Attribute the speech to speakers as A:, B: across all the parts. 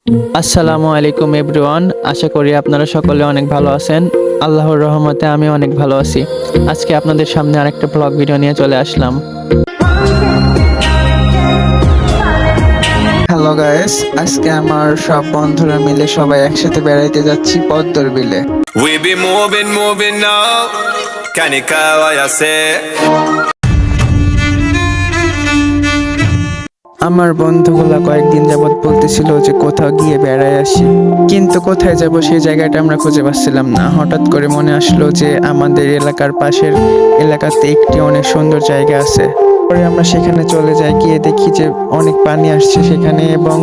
A: আসসালামু আলাইকুম এভরিওয়ান, আশা করি আপনারা সকলে অনেক ভালো আছেন। আল্লাহর রহমতে আমি অনেক ভালো আছি। আজকে আপনাদের সামনে আরেকটা ব্লগ ভিডিও নিয়ে চলে আসলাম। হ্যালো গাইস, আজকে আমার সব বন্ধুরা মিলে সবাই একসাথে বেড়াইতে যাচ্ছি পদ্মর বিলে।
B: We be moving now. Kanika wayase.
A: আমার বন্ধুগুলা কয়েকদিন যাবত বলতেছিল যে কোথাও গিয়ে বেড়ায় আসি, কিন্তু কোথায় যাব সেই জায়গাটা আমরা খুঁজে পাচ্ছিলাম না। হঠাৎ করে মনে আসলো যে আমাদের এলাকার পাশের এলাকাতে একটি অনেক সুন্দর জায়গা আছে। পরে আমরা সেখানে চলে যাই, গিয়ে দেখি যে অনেক পানি আসছে সেখানে এবং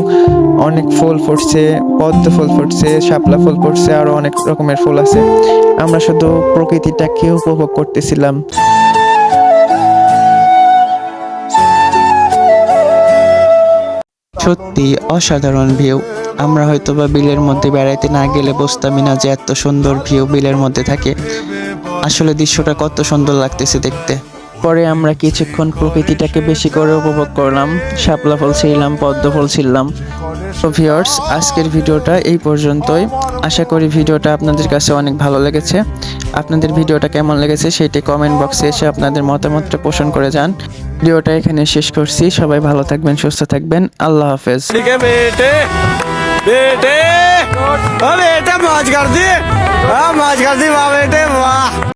A: অনেক ফুল ফুটছে, পদ্ম ফুল ফুটছে, শাপলা ফুল ফুটছে, আরো অনেক রকমের ফুল আছে। আমরা শুধু প্রকৃতিটাকে উপভোগ করতেছিলাম। সত্যি অসাধারণ ভিউ। আমরা হয়তোবা বিলের মধ্যে বেড়াইতে না গেলে বুঝতামই না যে এত সুন্দর ভিউ বিলের মধ্যে থাকে। আসলে দৃশ্যটা কত সুন্দর লাগতেছে দেখতে। পরে আমরা কিছুক্ষণ প্রকৃতিটাকে বেশি করে উপভোগ করলাম, শাপলা ফুল ছিলাম, পদ্ম ফুল ছিলাম। তো ভিউয়ার্স, আজকের ভিডিওটা এই পর্যন্তই। আশা করি ভিডিওটা আপনাদের কাছে অনেক ভালো লেগেছে। আপনাদের ভিডিওটা কেমন লেগেছে সেটি কমেন্ট বক্সে এসে আপনাদের মতামতটা পোষণ করে যান। ভিডিওটা এখানে শেষ করছি। সবাই ভালো থাকবেন, সুস্থ থাকবেন। আল্লাহ হাফেজ।
B: ठीक है बेटे बेटे ओ बेटे मौज कर दी वाह मौज कर दी वाह बेटे वाह।